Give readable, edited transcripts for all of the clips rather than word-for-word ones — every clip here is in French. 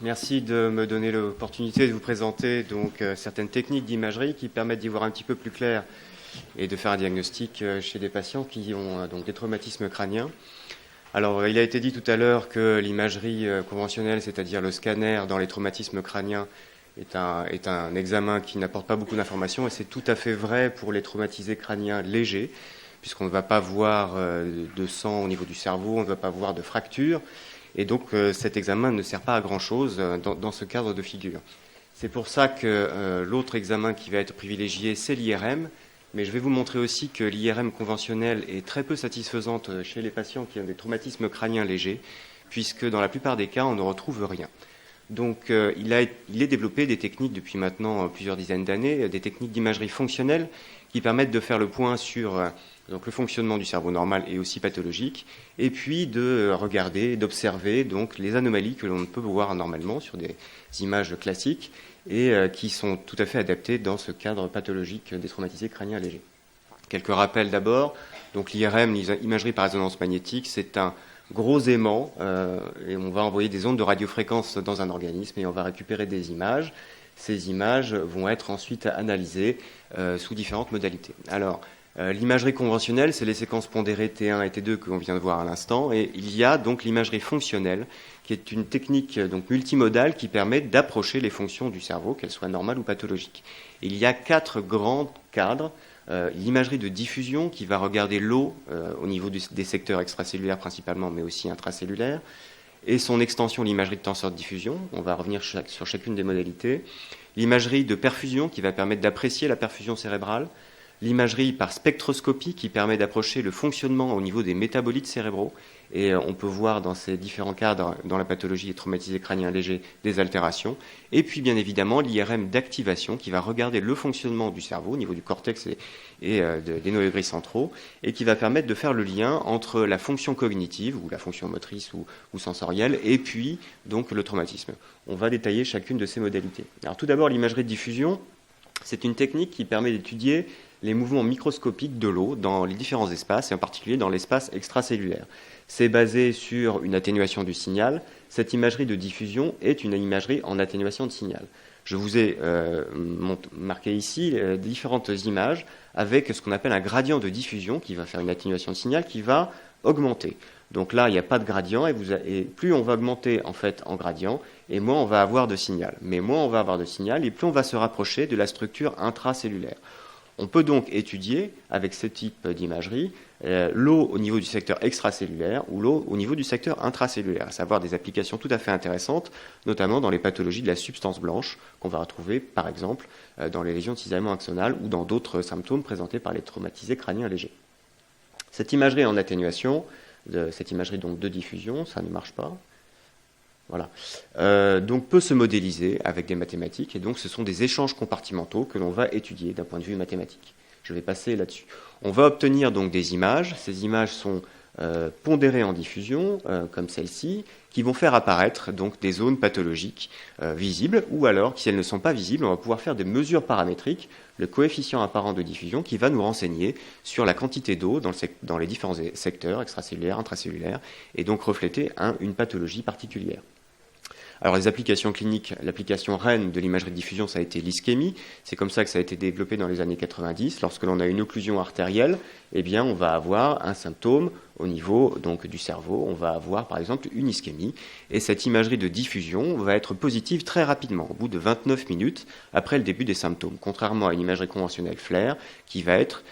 Merci de me donner l'opportunité de vous présenter donc certaines techniques d'imagerie qui permettent d'y voir un petit peu plus clair et de faire un diagnostic chez des patients qui ont donc des traumatismes crâniens. Alors, il a été dit tout à l'heure que l'imagerie conventionnelle, c'est-à-dire le scanner dans les traumatismes crâniens, est un examen qui n'apporte pas beaucoup d'informations, et c'est tout à fait vrai pour les traumatisés crâniens légers, puisqu'on ne va pas voir de sang au niveau du cerveau, on ne va pas voir de fractures. Et donc cet examen ne sert pas à grand-chose dans ce cadre de figure. C'est pour ça que l'autre examen qui va être privilégié, c'est l'IRM, mais je vais vous montrer aussi que l'IRM conventionnelle est très peu satisfaisante chez les patients qui ont des traumatismes crâniens légers, puisque dans la plupart des cas, on ne retrouve rien. Donc il est développé des techniques depuis maintenant plusieurs dizaines d'années, des techniques d'imagerie fonctionnelle qui permettent de faire le point sur donc le fonctionnement du cerveau normal et aussi pathologique, et puis de regarder, d'observer donc les anomalies que l'on ne peut voir normalement sur des images classiques et qui sont tout à fait adaptées dans ce cadre pathologique des traumatisés crâniens légers. Quelques rappels d'abord. Donc l'IRM, l'imagerie par résonance magnétique, c'est un gros aimant et on va envoyer des ondes de radiofréquence dans un organisme et on va récupérer des images. Ces images vont être ensuite analysées sous différentes modalités. Alors, l'imagerie conventionnelle, c'est les séquences pondérées T1 et T2 que l'on vient de voir à l'instant, et il y a donc l'imagerie fonctionnelle, qui est une technique donc multimodale qui permet d'approcher les fonctions du cerveau, qu'elles soient normales ou pathologiques. Il y a 4 grands cadres. L'imagerie de diffusion qui va regarder l'eau au niveau des secteurs extracellulaires principalement, mais aussi intracellulaires, et son extension, l'imagerie de tenseur de diffusion. On va revenir sur chacune des modalités. L'imagerie de perfusion qui va permettre d'apprécier la perfusion cérébrale. L'imagerie par spectroscopie qui permet d'approcher le fonctionnement au niveau des métabolites cérébraux. Et on peut voir dans ces différents cadres, dans la pathologie et traumatisés crâniens légers, des altérations. Et puis bien évidemment l'IRM d'activation qui va regarder le fonctionnement du cerveau au niveau du cortex et des noyaux gris centraux et qui va permettre de faire le lien entre la fonction cognitive ou la fonction motrice ou sensorielle et puis donc le traumatisme. On va détailler chacune de ces modalités. Alors tout d'abord l'imagerie de diffusion, c'est une technique qui permet d'étudier les mouvements microscopiques de l'eau dans les différents espaces, et en particulier dans l'espace extracellulaire. C'est basé sur une atténuation du signal. Cette imagerie de diffusion est une imagerie en atténuation de signal. Je vous ai marqué ici différentes images avec ce qu'on appelle un gradient de diffusion qui va faire une atténuation de signal qui va augmenter. Donc là, il n'y a pas de gradient et plus on va augmenter en fait en gradient et moins on va avoir de signal. Mais moins on va avoir de signal et plus on va se rapprocher de la structure intracellulaire. On peut donc étudier, avec ce type d'imagerie, l'eau au niveau du secteur extracellulaire ou l'eau au niveau du secteur intracellulaire, à savoir des applications tout à fait intéressantes, notamment dans les pathologies de la substance blanche, qu'on va retrouver, par exemple, dans les lésions de cisaillement axonal ou dans d'autres symptômes présentés par les traumatisés crâniens légers. Cette imagerie en atténuation, cette imagerie donc de diffusion, ça ne marche pas. Voilà. Donc peut se modéliser avec des mathématiques et donc ce sont des échanges compartimentaux que l'on va étudier d'un point de vue mathématique. Je vais passer là-dessus. On va obtenir donc des images. Ces images sont pondérées en diffusion, comme celle-ci, qui vont faire apparaître donc des zones pathologiques visibles, ou alors, si elles ne sont pas visibles, on va pouvoir faire des mesures paramétriques, le coefficient apparent de diffusion, qui va nous renseigner sur la quantité d'eau dans les différents secteurs extracellulaires, intracellulaires, et donc refléter une pathologie particulière. Alors les applications cliniques, l'application reine de l'imagerie de diffusion, ça a été l'ischémie. C'est comme ça que ça a été développé dans les années 90. Lorsque l'on a une occlusion artérielle, eh bien, on va avoir un symptôme au niveau donc, du cerveau. On va avoir par exemple une ischémie. Et cette imagerie de diffusion va être positive très rapidement, au bout de 29 minutes après le début des symptômes. Contrairement à une imagerie conventionnelle FLAIR qui va être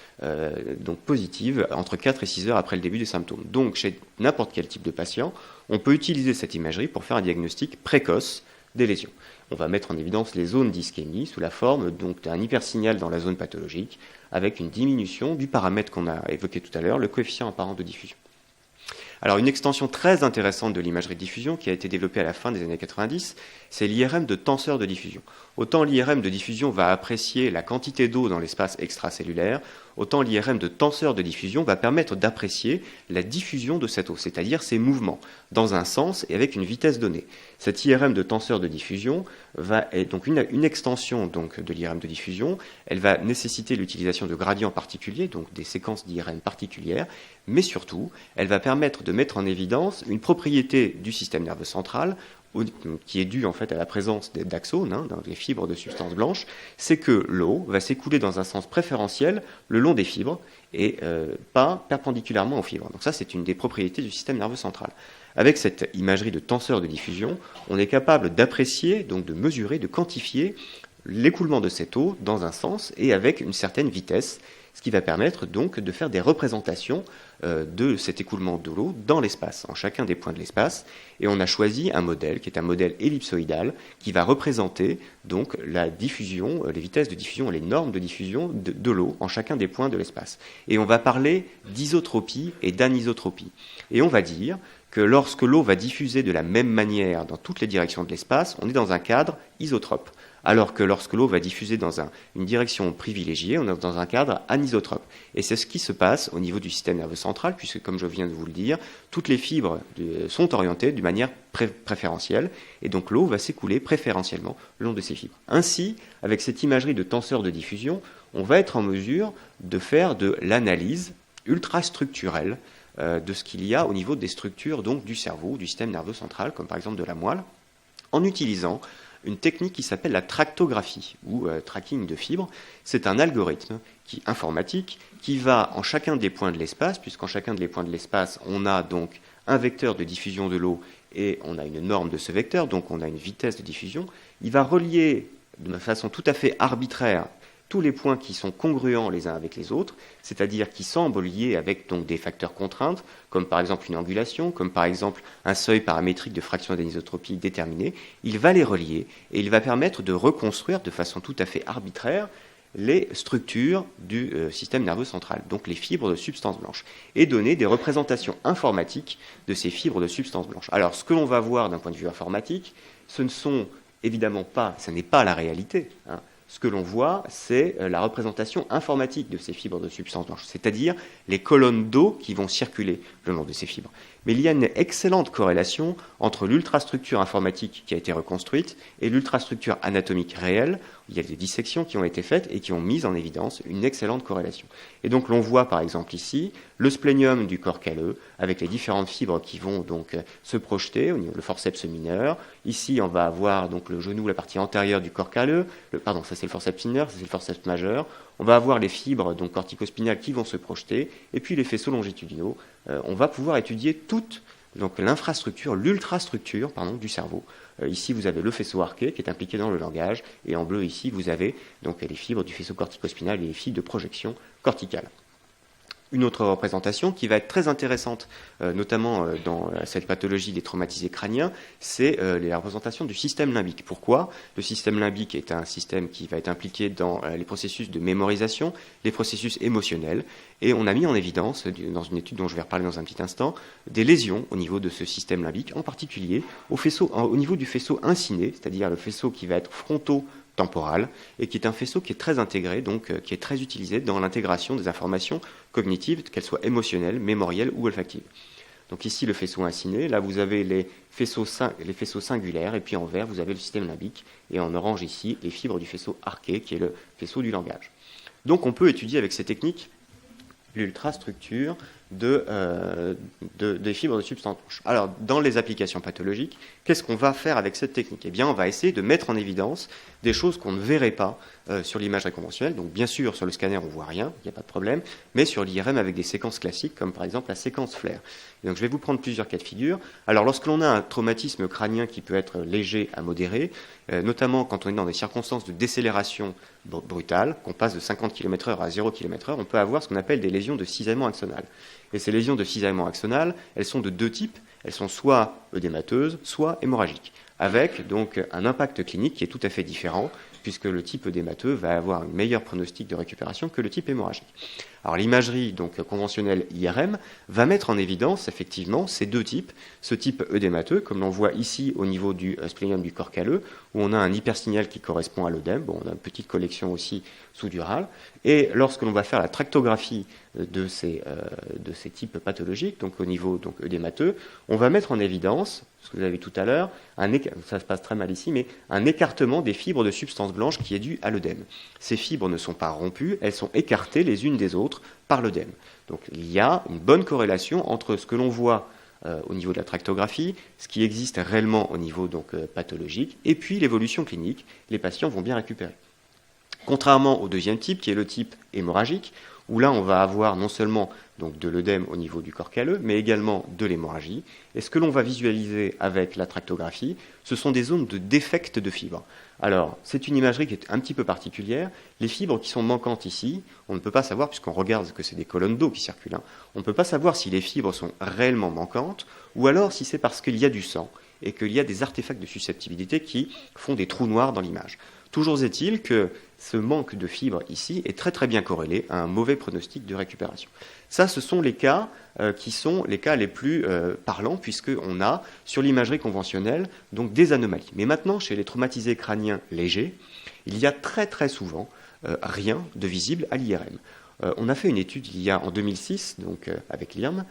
donc positive entre 4 et 6 heures après le début des symptômes. Donc chez n'importe quel type de patient, on peut utiliser cette imagerie pour faire un diagnostic précoce des lésions. On va mettre en évidence les zones d'ischémie sous la forme donc d'un hypersignal dans la zone pathologique avec une diminution du paramètre qu'on a évoqué tout à l'heure, le coefficient apparent de diffusion. Alors une extension très intéressante de l'imagerie de diffusion qui a été développée à la fin des années 90, c'est l'IRM de tenseur de diffusion. Autant l'IRM de diffusion va apprécier la quantité d'eau dans l'espace extracellulaire, autant l'IRM de tenseur de diffusion va permettre d'apprécier la diffusion de cette eau, c'est-à-dire ses mouvements, dans un sens et avec une vitesse donnée. Cette IRM de tenseur de diffusion est donc une extension donc, de l'IRM de diffusion. Elle va nécessiter l'utilisation de gradients particuliers, donc des séquences d'IRM particulières, mais surtout, elle va permettre de mettre en évidence une propriété du système nerveux central qui est due en fait à la présence d'axones, dans les fibres de substance blanche, c'est que l'eau va s'écouler dans un sens préférentiel le long des fibres et pas perpendiculairement aux fibres. Donc ça, c'est une des propriétés du système nerveux central. Avec cette imagerie de tenseur de diffusion, on est capable d'apprécier, donc de mesurer, de quantifier l'écoulement de cette eau dans un sens et avec une certaine vitesse, ce qui va permettre donc de faire des représentations de cet écoulement de l'eau dans l'espace, en chacun des points de l'espace. Et on a choisi un modèle qui est un modèle ellipsoïdal qui va représenter donc la diffusion, les vitesses de diffusion, les normes de diffusion de l'eau en chacun des points de l'espace. Et on va parler d'isotropie et d'anisotropie. Et on va dire que lorsque l'eau va diffuser de la même manière dans toutes les directions de l'espace, on est dans un cadre isotrope. Alors que lorsque l'eau va diffuser dans une direction privilégiée, on est dans un cadre anisotrope. Et c'est ce qui se passe au niveau du système nerveux central, puisque, comme je viens de vous le dire, toutes les fibres sont orientées d'une manière préférentielle, et donc l'eau va s'écouler préférentiellement le long de ces fibres. Ainsi, avec cette imagerie de tenseur de diffusion, on va être en mesure de faire de l'analyse ultrastructurelle de ce qu'il y a au niveau des structures donc, du cerveau, du système nerveux central, comme par exemple de la moelle, en utilisant une technique qui s'appelle la tractographie ou tracking de fibres. C'est un algorithme informatique qui va en chacun des points de l'espace, puisqu'en chacun des points de l'espace, on a donc un vecteur de diffusion de l'eau et on a une norme de ce vecteur, donc on a une vitesse de diffusion. Il va relier de façon tout à fait arbitraire tous les points qui sont congruents les uns avec les autres, c'est-à-dire qui semblent liés avec donc, des facteurs contraintes, comme par exemple une angulation, comme par exemple un seuil paramétrique de fraction d'anisotropie déterminé. Il va les relier et il va permettre de reconstruire de façon tout à fait arbitraire les structures du système nerveux central, donc les fibres de substance blanche, et donner des représentations informatiques de ces fibres de substance blanche. Alors, ce que l'on va voir d'un point de vue informatique, ce ne sont évidemment pas, ce n'est pas la réalité, Ce que l'on voit, c'est la représentation informatique de ces fibres de substance blanche, c'est-à-dire les colonnes d'eau qui vont circuler le long de ces fibres. Mais il y a une excellente corrélation entre l'ultrastructure informatique qui a été reconstruite et l'ultrastructure anatomique réelle. Il y a des dissections qui ont été faites et qui ont mis en évidence une excellente corrélation. Et donc l'on voit par exemple ici le splénium du corps calleux avec les différentes fibres qui vont donc se projeter au niveau du forceps mineur. Ici on va avoir donc le genou, la partie antérieure du corps calleux. Ça c'est le forceps mineur, ça c'est le forceps majeur. On va avoir les fibres donc corticospinales qui vont se projeter et puis les faisceaux longitudinaux. On va pouvoir étudier toute donc l'infrastructure, l'ultrastructure du cerveau. Ici, vous avez le faisceau arqué qui est impliqué dans le langage, et en bleu ici, vous avez donc les fibres du faisceau corticospinal et les fibres de projection corticale. Une autre représentation qui va être très intéressante, notamment dans cette pathologie des traumatisés crâniens, c'est la représentation du système limbique. Pourquoi ? Le système limbique est un système qui va être impliqué dans les processus de mémorisation, les processus émotionnels, et on a mis en évidence, dans une étude dont je vais reparler dans un petit instant, des lésions au niveau de ce système limbique, en particulier au niveau du faisceau inciné, c'est-à-dire le faisceau qui va être fronto-temporal, et qui est un faisceau qui est très intégré, donc qui est très utilisé dans l'intégration des informations cognitives, qu'elles soient émotionnelles, mémorielles ou olfactives. Donc ici le faisceau inciné, là vous avez les faisceaux singulaires, et puis en vert vous avez le système limbique, et en orange ici les fibres du faisceau arqué, qui est le faisceau du langage. Donc on peut étudier avec ces techniques l'ultrastructure des fibres de substance blanche. Alors, dans les applications pathologiques, qu'est-ce qu'on va faire avec cette technique ? Eh bien, on va essayer de mettre en évidence des choses qu'on ne verrait pas sur l'imagerie conventionnelle. Donc, bien sûr, sur le scanner, on ne voit rien, il n'y a pas de problème, mais sur l'IRM avec des séquences classiques, comme par exemple la séquence FLAIR. Et donc, je vais vous prendre plusieurs cas de figure. Alors, lorsque l'on a un traumatisme crânien qui peut être léger à modéré, notamment quand on est dans des circonstances de décélération brutale, qu'on passe de 50 km/h à 0 km/h, on peut avoir ce qu'on appelle des lésions de cisaillement axonal. Et ces lésions de cisaillement axonal, elles sont de deux types. Elles sont soit œdémateuses, soit hémorragiques, avec donc un impact clinique qui est tout à fait différent, puisque le type œdémateux va avoir un meilleur pronostic de récupération que le type hémorragique. Alors l'imagerie donc conventionnelle IRM va mettre en évidence effectivement ces deux types, ce type œdémateux, comme l'on voit ici au niveau du splénium du corps calleux, où on a un hypersignal qui correspond à l'œdème, on a une petite collection aussi sous-durale, et lorsque l'on va faire la tractographie de ces types pathologiques, donc au niveau donc, œdémateux, on va mettre en évidence, ce que vous avez vu tout à l'heure, ça se passe très mal ici, mais un écartement des fibres de substance blanche qui est dû à l'œdème. Ces fibres ne sont pas rompues, elles sont écartées les unes des autres par l'œdème. Donc il y a une bonne corrélation entre ce que l'on voit au niveau de la tractographie, ce qui existe réellement au niveau donc, pathologique, et puis l'évolution clinique, les patients vont bien récupérer. Contrairement au deuxième type, qui est le type hémorragique, où là on va avoir non seulement donc, de l'œdème au niveau du corps calleux, mais également de l'hémorragie. Et ce que l'on va visualiser avec la tractographie, ce sont des zones de défects de fibres. Alors, c'est une imagerie qui est un petit peu particulière. Les fibres qui sont manquantes ici, on ne peut pas savoir, puisqu'on regarde que c'est des colonnes d'eau qui circulent, hein, on ne peut pas savoir si les fibres sont réellement manquantes, ou alors si c'est parce qu'il y a du sang et qu'il y a des artefacts de susceptibilité qui font des trous noirs dans l'image. Toujours est-il que ce manque de fibres ici est très très bien corrélé à un mauvais pronostic de récupération. Ça, ce sont les cas qui sont les cas les plus parlants, puisqu'on a sur l'imagerie conventionnelle donc des anomalies. Mais maintenant, chez les traumatisés crâniens légers, il y a très très souvent rien de visible à l'IRM. On a fait une étude il y a en 2006, donc avec l'IRM,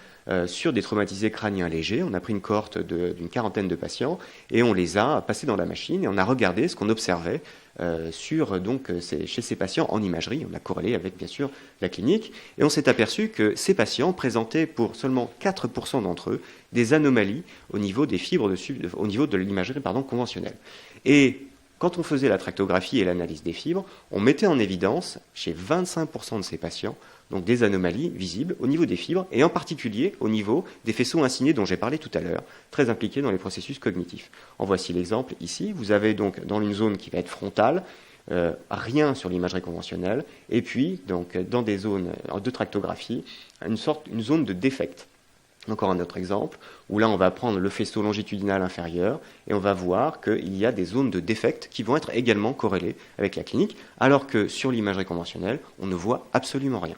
sur des traumatisés crâniens légers. On a pris une cohorte d'une quarantaine de patients et on les a passés dans la machine et on a regardé ce qu'on observait chez ces patients en imagerie. On a corrélé avec, bien sûr, la clinique et on s'est aperçu que ces patients présentaient pour seulement 4% d'entre eux des anomalies au niveau des fibres, au niveau de l'imagerie conventionnelle. Et quand on faisait la tractographie et l'analyse des fibres, on mettait en évidence, chez 25% de ces patients, donc des anomalies visibles au niveau des fibres, et en particulier au niveau des faisceaux insignés dont j'ai parlé tout à l'heure, très impliqués dans les processus cognitifs. En voici l'exemple ici. Vous avez donc dans une zone qui va être frontale, rien sur l'imagerie conventionnelle, et puis donc, dans des zones de tractographie, une zone de défect. Encore un autre exemple, où là on va prendre le faisceau longitudinal inférieur et on va voir qu'il y a des zones de défect qui vont être également corrélées avec la clinique, alors que sur l'imagerie conventionnelle, on ne voit absolument rien.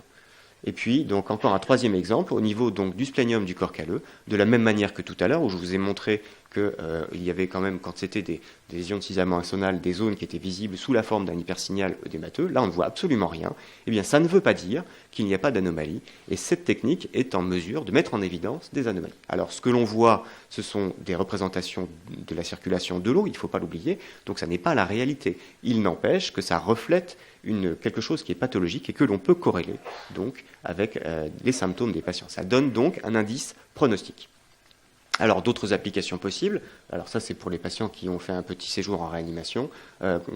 Et puis, donc encore un troisième exemple, au niveau donc, du splénium du corps calleux, de la même manière que tout à l'heure, où je vous ai montré qu'il y avait quand même, quand c'était des lésions de cisaillement axonal, des zones qui étaient visibles sous la forme d'un hypersignal œdémateux. Là, on ne voit absolument rien. Eh bien, ça ne veut pas dire qu'il n'y a pas d'anomalie, et cette technique est en mesure de mettre en évidence des anomalies. Alors, ce que l'on voit, ce sont des représentations de la circulation de l'eau, il ne faut pas l'oublier, donc ça n'est pas la réalité. Il n'empêche que ça reflète quelque chose qui est pathologique et que l'on peut corréler donc avec les symptômes des patients. Ça donne donc un indice pronostic. Alors d'autres applications possibles, alors ça c'est pour les patients qui ont fait un petit séjour en réanimation,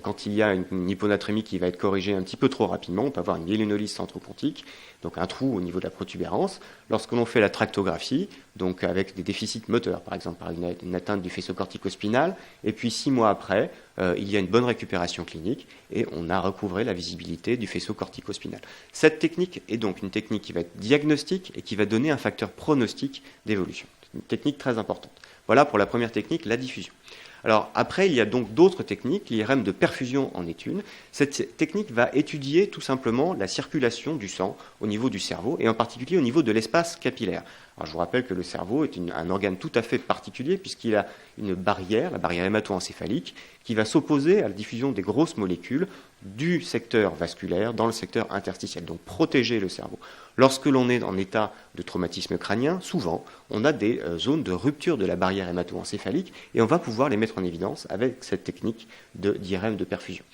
quand il y a une hyponatrémie qui va être corrigée un petit peu trop rapidement, on peut avoir une myélunolyse centropontique, donc un trou au niveau de la protubérance. Lorsque l'on fait la tractographie, donc avec des déficits moteurs, par exemple par une atteinte du faisceau cortico-spinal, et puis 6 mois après, il y a une bonne récupération clinique et on a recouvré la visibilité du faisceau cortico-spinal. Cette technique est donc une technique qui va être diagnostique et qui va donner un facteur pronostic d'évolution. Une technique très importante. Voilà pour la première technique, la diffusion. Alors après, il y a donc d'autres techniques, l'IRM de perfusion en est une. Cette technique va étudier tout simplement la circulation du sang au niveau du cerveau et en particulier au niveau de l'espace capillaire. Alors, je vous rappelle que le cerveau est un organe tout à fait particulier puisqu'il a une barrière, la barrière hémato-encéphalique, qui va s'opposer à la diffusion des grosses molécules du secteur vasculaire dans le secteur interstitiel, donc protéger le cerveau. Lorsque l'on est en état de traumatisme crânien, souvent, on a des zones de rupture de la barrière hémato-encéphalique et on va pouvoir les mettre en évidence avec cette technique d'IRM de perfusion.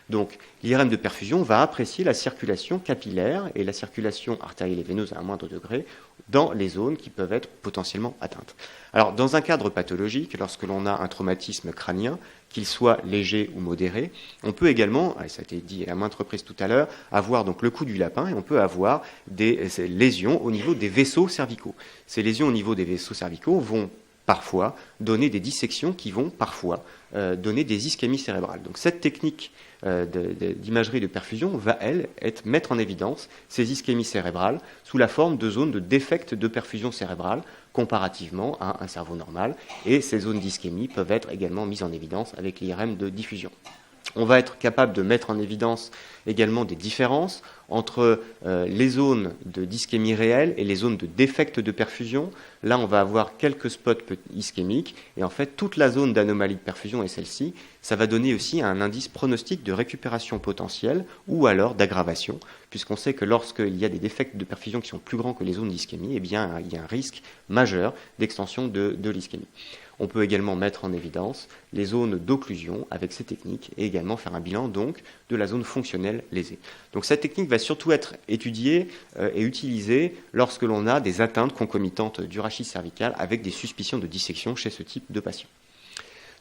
Donc, l'IRM de perfusion va apprécier la circulation capillaire et la circulation artérielle et veineuse à un moindre degré dans les zones qui peuvent être potentiellement atteintes. Alors, dans un cadre pathologique, lorsque l'on a un traumatisme crânien, qu'il soit léger ou modéré, on peut également, et ça a été dit à maintes reprises tout à l'heure, avoir donc le cou du lapin et on peut avoir des lésions au niveau des vaisseaux cervicaux. Ces lésions au niveau des vaisseaux cervicaux vont parfois donner des dissections qui vont parfois donner des ischémies cérébrales. Donc cette technique d'imagerie de perfusion va, elle, mettre en évidence ces ischémies cérébrales sous la forme de zones de défects de perfusion cérébrale comparativement à un cerveau normal. Et ces zones d'ischémie peuvent être également mises en évidence avec l'IRM de diffusion. On va être capable de mettre en évidence également des différences entre les zones de d'ischémie réelle et les zones de défects de perfusion. Là, on va avoir quelques spots ischémiques et en fait, toute la zone d'anomalie de perfusion est celle-ci. Ça va donner aussi un indice pronostic de récupération potentielle ou alors d'aggravation, puisqu'on sait que lorsqu'il y a des défects de perfusion qui sont plus grands que les zones d'ischémie, eh bien, il y a un risque majeur d'extension de l'ischémie. On peut également mettre en évidence les zones d'occlusion avec ces techniques et également faire un bilan donc de la zone fonctionnelle lésée. Donc cette technique va va surtout être étudié et utilisé lorsque l'on a des atteintes concomitantes du rachis cervical avec des suspicions de dissection chez ce type de patient.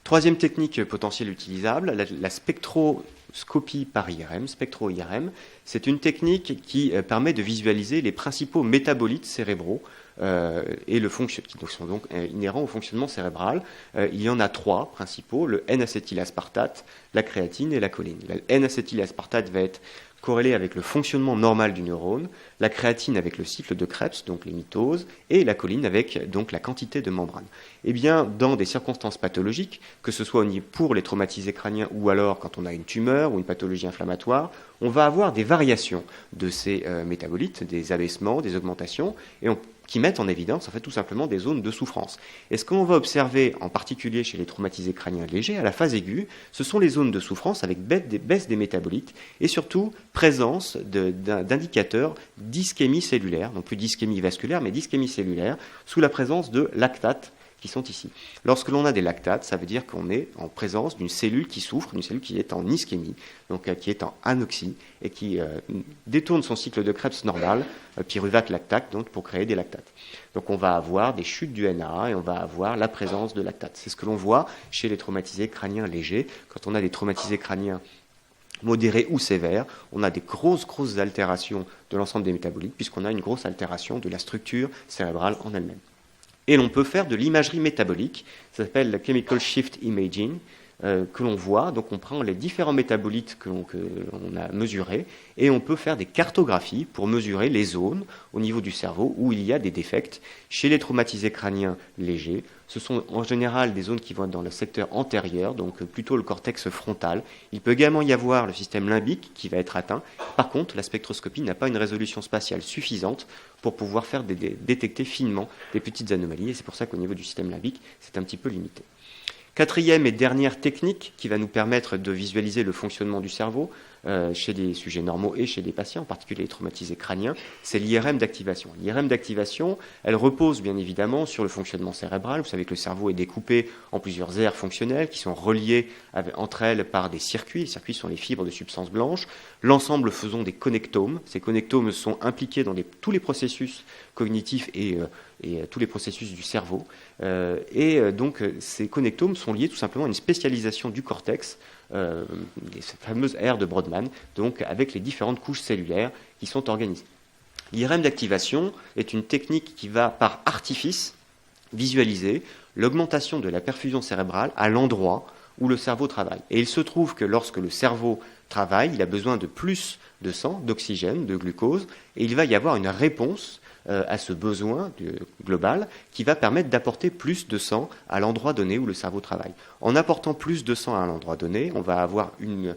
Troisième technique potentielle utilisable, la spectroscopie par IRM, spectro-IRM. C'est une technique qui permet de visualiser les principaux métabolites cérébraux et qui sont donc inhérents au fonctionnement cérébral. Il y en a 3 principaux, le N-acétylaspartate, la créatine et la choline. Le N-acétylaspartate va être corrélé avec le fonctionnement normal du neurone, la créatine avec le cycle de Krebs, donc les mitoses, et la choline avec donc la quantité de membrane. Eh bien, dans des circonstances pathologiques, que ce soit pour les traumatisés crâniens ou alors quand on a une tumeur ou une pathologie inflammatoire, on va avoir des variations de ces métabolites, des abaissements, des augmentations, qui mettent en évidence en fait tout simplement des zones de souffrance. Et ce qu'on va observer en particulier chez les traumatisés crâniens légers à la phase aiguë, ce sont les zones de souffrance avec baisse des métabolites et surtout présence d'indicateurs d'ischémie cellulaire, donc plus d'ischémie vasculaire mais d'ischémie cellulaire, sous la présence de lactates qui sont ici. Lorsque l'on a des lactates, ça veut dire qu'on est en présence d'une cellule qui souffre, d'une cellule qui est en ischémie, donc qui est en anoxie, et qui détourne son cycle de Krebs normal, pyruvate lactate, donc pour créer des lactates. Donc on va avoir des chutes du NAA et on va avoir la présence de lactates. C'est ce que l'on voit chez les traumatisés crâniens légers. Quand on a des traumatisés crâniens modérés ou sévères, on a des grosses altérations de l'ensemble des métabolites, puisqu'on a une grosse altération de la structure cérébrale en elle-même. Et l'on peut faire de l'imagerie métabolique, ça s'appelle le Chemical Shift Imaging, que l'on voit. Donc on prend les différents métabolites que l'on a mesurés et on peut faire des cartographies pour mesurer les zones au niveau du cerveau où il y a des défects. Chez les traumatisés crâniens légers, ce sont en général des zones qui vont être dans le secteur antérieur, donc plutôt le cortex frontal. Il peut également y avoir le système limbique qui va être atteint. Par contre, la spectroscopie n'a pas une résolution spatiale suffisante pour pouvoir faire détecter finement des petites anomalies. Et c'est pour ça qu'au niveau du système limbique, c'est un petit peu limité. Quatrième et dernière technique qui va nous permettre de visualiser le fonctionnement du cerveau chez des sujets normaux et chez des patients, en particulier les traumatisés crâniens, c'est l'IRM d'activation. L'IRM d'activation, elle repose bien évidemment sur le fonctionnement cérébral. Vous savez que le cerveau est découpé en plusieurs aires fonctionnelles qui sont reliées entre elles par des circuits. Les circuits sont les fibres de substance blanche. L'ensemble faisant des connectomes. Ces connectomes sont impliqués dans tous les processus cognitifs et tous les processus du cerveau. Donc ces connectomes sont liés tout simplement à une spécialisation du cortex, les fameuses aires de Brodmann, donc avec les différentes couches cellulaires qui sont organisées. L'IRM d'activation est une technique qui va par artifice visualiser l'augmentation de la perfusion cérébrale à l'endroit où le cerveau travaille. Et il se trouve que lorsque le cerveau travaille, il a besoin de plus de sang, d'oxygène, de glucose, et il va y avoir une réponse à ce besoin global qui va permettre d'apporter plus de sang à l'endroit donné où le cerveau travaille. En apportant plus de sang à l'endroit donné, on va avoir une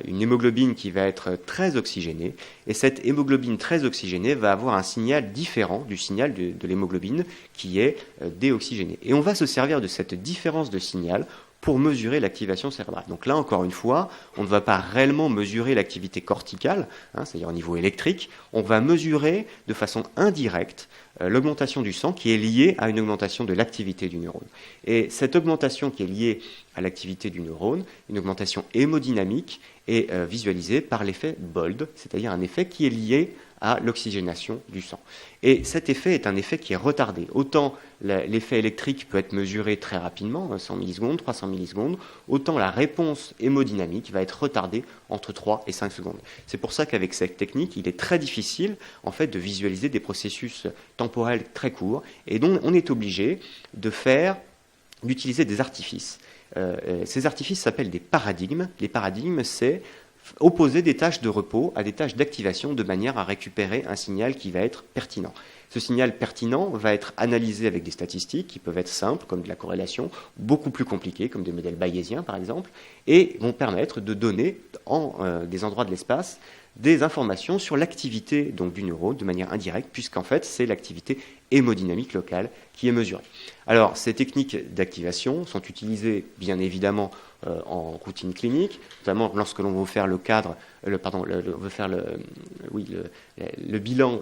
hémoglobine qui va être très oxygénée, et cette hémoglobine très oxygénée va avoir un signal différent du signal de l'hémoglobine qui est déoxygénée. Et on va se servir de cette différence de signal pour mesurer l'activation cérébrale. Donc là, encore une fois, on ne va pas réellement mesurer l'activité corticale, c'est-à-dire au niveau électrique, on va mesurer de façon indirecte l'augmentation du sang qui est liée à une augmentation de l'activité du neurone. Et cette augmentation qui est liée à l'activité du neurone, une augmentation hémodynamique, est visualisée par l'effet BOLD, c'est-à-dire un effet qui est lié à l'oxygénation du sang. Et cet effet est un effet qui est retardé. Autant l'effet électrique peut être mesuré très rapidement, 100 millisecondes, 300 millisecondes, autant la réponse hémodynamique va être retardée entre 3 et 5 secondes. C'est pour ça qu'avec cette technique, il est très difficile en fait, de visualiser des processus temporels très courts, et donc on est obligé d'utiliser des artifices. Ces artifices s'appellent des paradigmes. Les paradigmes, c'est opposer des tâches de repos à des tâches d'activation de manière à récupérer un signal qui va être pertinent. Ce signal pertinent va être analysé avec des statistiques qui peuvent être simples, comme de la corrélation, beaucoup plus compliquées, comme des modèles bayésiens par exemple, et vont permettre de donner en des endroits de l'espace des informations sur l'activité donc, du neurone de manière indirecte, puisqu'en fait c'est l'activité hémodynamique locale qui est mesurée. Alors ces techniques d'activation sont utilisées bien évidemment en routine clinique, notamment lorsque l'on veut faire le bilan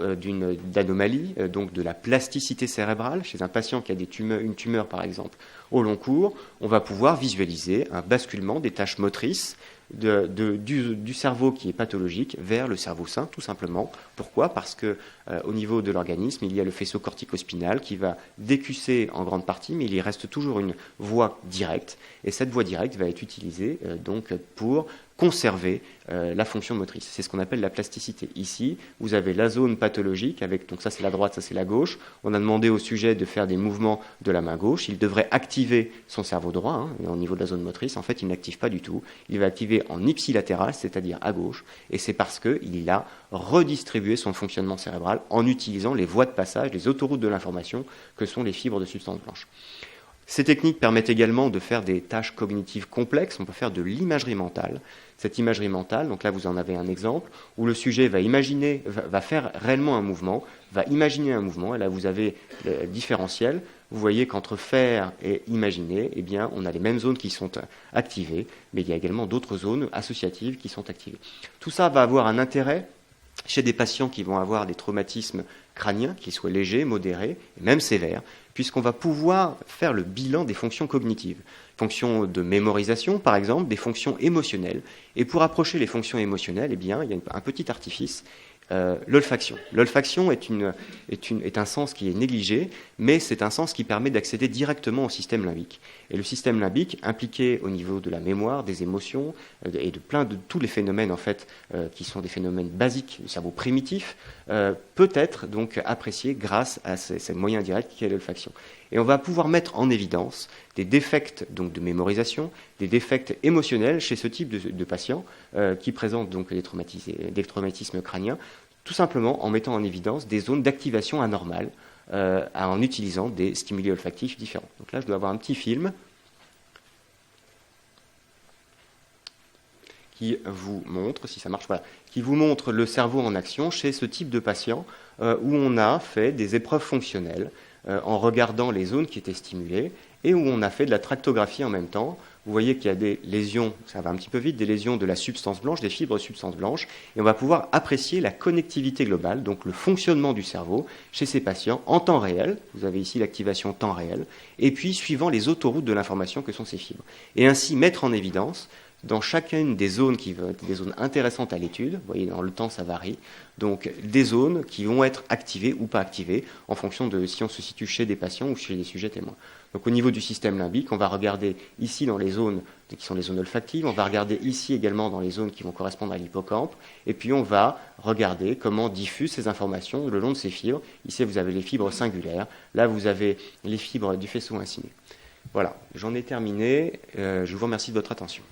d'anomalie, donc de la plasticité cérébrale chez un patient qui a une tumeur par exemple au long cours, on va pouvoir visualiser un basculement des tâches motrices du cerveau qui est pathologique vers le cerveau sain, tout simplement. Pourquoi ? Parce que au niveau de l'organisme, il y a le faisceau cortico-spinal qui va décusser en grande partie, mais il y reste toujours une voie directe. Et cette voie directe va être utilisée donc pour conserver la fonction motrice. C'est ce qu'on appelle la plasticité. Ici, vous avez la zone pathologique, donc ça c'est la droite, ça c'est la gauche. On a demandé au sujet de faire des mouvements de la main gauche. Il devrait activer son cerveau droit, au niveau de la zone motrice. En fait, il n'active pas du tout. Il va activer en ipsilatéral, c'est-à-dire à gauche. Et c'est parce qu'il a redistribué son fonctionnement cérébral en utilisant les voies de passage, les autoroutes de l'information, que sont les fibres de substance blanche. Ces techniques permettent également de faire des tâches cognitives complexes. On peut faire de l'imagerie mentale. Cette imagerie mentale, donc là vous en avez un exemple, où le sujet va faire réellement un mouvement, va imaginer un mouvement, et là vous avez le différentiel. Vous voyez qu'entre faire et imaginer, eh bien, on a les mêmes zones qui sont activées, mais il y a également d'autres zones associatives qui sont activées. Tout ça va avoir un intérêt chez des patients qui vont avoir des traumatismes crâniens, qu'ils soient légers, modérés, et même sévères, puisqu'on va pouvoir faire le bilan des fonctions cognitives. Fonctions de mémorisation, par exemple, des fonctions émotionnelles. Et pour approcher les fonctions émotionnelles, eh bien, il y a un petit artifice, l'olfaction. L'olfaction est un sens qui est négligé, mais c'est un sens qui permet d'accéder directement au système limbique. Et le système limbique, impliqué au niveau de la mémoire, des émotions et de tous les phénomènes en fait, qui sont des phénomènes basiques du cerveau primitif, peut être donc apprécié grâce à ce moyen direct qui est l'olfaction. Et on va pouvoir mettre en évidence des défects donc, de mémorisation, des défects émotionnels chez ce type de patients qui présentent donc des traumatismes crâniens, tout simplement en mettant en évidence des zones d'activation anormales en utilisant des stimuli olfactifs différents. Donc là, je dois avoir un petit film qui vous montre, si ça marche, voilà, qui vous montre le cerveau en action chez ce type de patient où on a fait des épreuves fonctionnelles en regardant les zones qui étaient stimulées et où on a fait de la tractographie en même temps. Vous voyez qu'il y a des lésions, ça va un petit peu vite, des lésions de la substance blanche, des fibres de substance blanche, et on va pouvoir apprécier la connectivité globale, donc le fonctionnement du cerveau chez ces patients en temps réel. Vous avez ici l'activation temps réel, et puis suivant les autoroutes de l'information que sont ces fibres. Et ainsi mettre en évidence dans chacune des zones qui vont être des zones intéressantes à l'étude, vous voyez dans le temps ça varie, donc des zones qui vont être activées ou pas activées en fonction de si on se situe chez des patients ou chez des sujets témoins. Donc au niveau du système limbique, on va regarder ici dans les zones qui sont les zones olfactives, on va regarder ici également dans les zones qui vont correspondre à l'hippocampe, et puis on va regarder comment diffusent ces informations le long de ces fibres. Ici vous avez les fibres singulaires, là vous avez les fibres du faisceau inciné. Voilà, j'en ai terminé, je vous remercie de votre attention.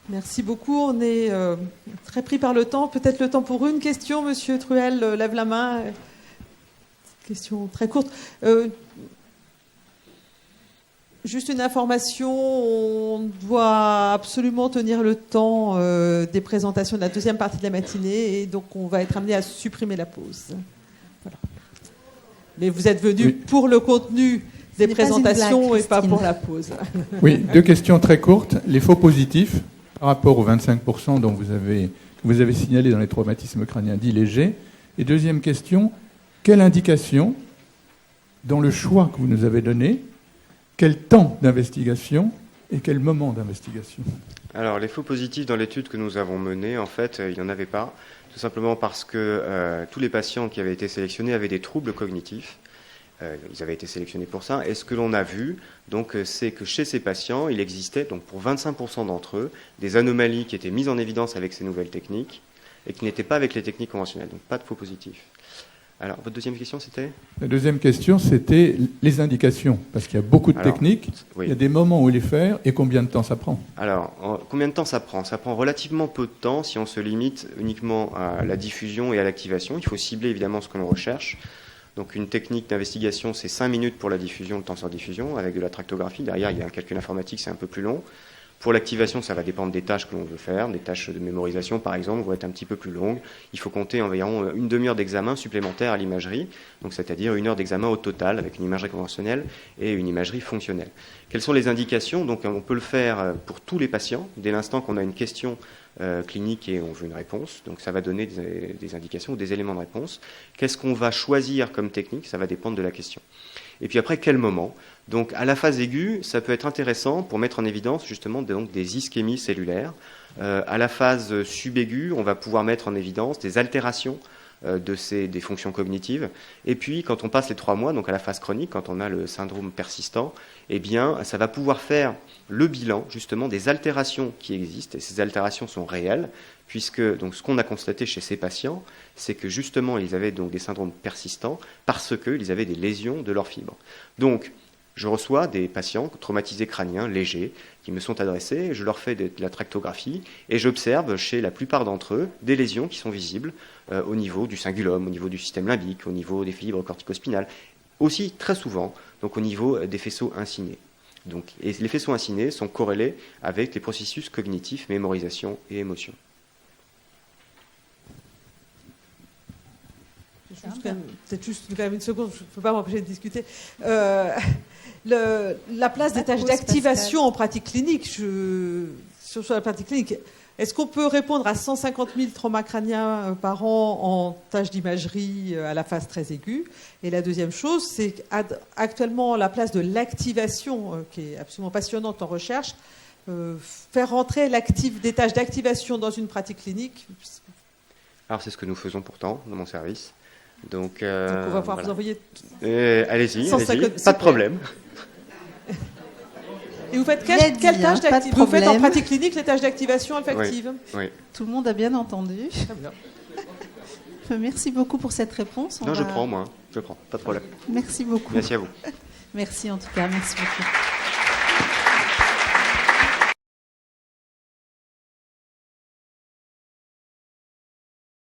Merci beaucoup. On est très pris par le temps. Peut-être le temps pour une question. Monsieur Truel lève la main. Question très courte. Juste une information. On doit absolument tenir le temps des présentations de la deuxième partie de la matinée. Et donc, on va être amené à supprimer la pause. Voilà. Mais vous êtes venu pour le contenu des présentations et pas pour la pause. Oui, deux questions très courtes. Les faux positifs par rapport aux 25% dont vous avez signalé dans les traumatismes crâniens dits légers. Et deuxième question, quelle indication, dans le choix que vous nous avez donné, quel temps d'investigation et quel moment d'investigation ? Alors, les faux positifs dans l'étude que nous avons menée, en fait, il n'y en avait pas, tout simplement parce que tous les patients qui avaient été sélectionnés avaient des troubles cognitifs. Ils avaient été sélectionnés pour ça. Et ce que l'on a vu, donc, c'est que chez ces patients, il existait, donc, pour 25% d'entre eux, des anomalies qui étaient mises en évidence avec ces nouvelles techniques et qui n'étaient pas avec les techniques conventionnelles. Donc, pas de faux positifs. Alors, votre deuxième question, c'était ? La deuxième question, c'était les indications. Parce qu'il y a beaucoup de techniques, oui. Il y a des moments où les faire et combien de temps ça prend ? Alors, combien de temps ça prend ? Ça prend relativement peu de temps si on se limite uniquement à la diffusion et à l'activation. Il faut cibler évidemment ce que l'on recherche. Donc une technique d'investigation, c'est 5 minutes pour la diffusion, le temps sur diffusion, avec de la tractographie. Derrière, il y a un calcul informatique, c'est un peu plus long. Pour l'activation, ça va dépendre des tâches que l'on veut faire. Des tâches de mémorisation, par exemple, vont être un petit peu plus longues. Il faut compter environ une demi-heure d'examen supplémentaire à l'imagerie, donc c'est-à-dire 1 heure d'examen au total avec une imagerie conventionnelle et une imagerie fonctionnelle. Quelles sont les indications? Donc on peut le faire pour tous les patients, dès l'instant qu'on a une question clinique et on veut une réponse. Donc ça va donner des indications ou des éléments de réponse. Qu'est-ce qu'on va choisir comme technique? Ça va dépendre de la question. Et puis après, quel moment? Donc à la phase aiguë, ça peut être intéressant pour mettre en évidence justement donc, des ischémies cellulaires. À la phase subaiguë, on va pouvoir mettre en évidence des altérations des fonctions cognitives. Et puis, quand on passe les 3 mois, donc à la phase chronique, quand on a le syndrome persistant, eh bien, ça va pouvoir faire le bilan, justement, des altérations qui existent. Et ces altérations sont réelles, puisque donc, ce qu'on a constaté chez ces patients, c'est que, justement, ils avaient donc des syndromes persistants parce qu'ils avaient des lésions de leurs fibres. Donc, je reçois des patients traumatisés crâniens légers qui me sont adressés, je leur fais de la tractographie et j'observe chez la plupart d'entre eux des lésions qui sont visibles au niveau du cingulum, au niveau du système limbique, au niveau des fibres corticospinales, aussi très souvent donc au niveau des faisceaux incinés. Donc, et les faisceaux incinés sont corrélés avec les processus cognitifs, mémorisation et émotion. Peut-être juste quand même une seconde, je ne peux pas m'empêcher de discuter. La place des tâches d'activation en pratique clinique, sur la pratique clinique, est-ce qu'on peut répondre à 150 000 traumas crâniens par an en tâches d'imagerie à la phase très aiguë? Et la deuxième chose, c'est qu'actuellement, la place de l'activation, qui est absolument passionnante en recherche, faire rentrer des tâches d'activation dans une pratique clinique. Alors c'est ce que nous faisons pourtant dans mon service. Donc on va pouvoir voilà. vous envoyer. Allez-y, pas de problème. Et vous faites quelle tâche d'activation? Vous faites en pratique clinique les tâches d'activation olfactive? Oui. Tout le monde a bien entendu. Très bien. Merci beaucoup pour cette réponse. Je prends, pas de problème. Merci beaucoup. Merci à vous. Merci en tout cas, merci beaucoup.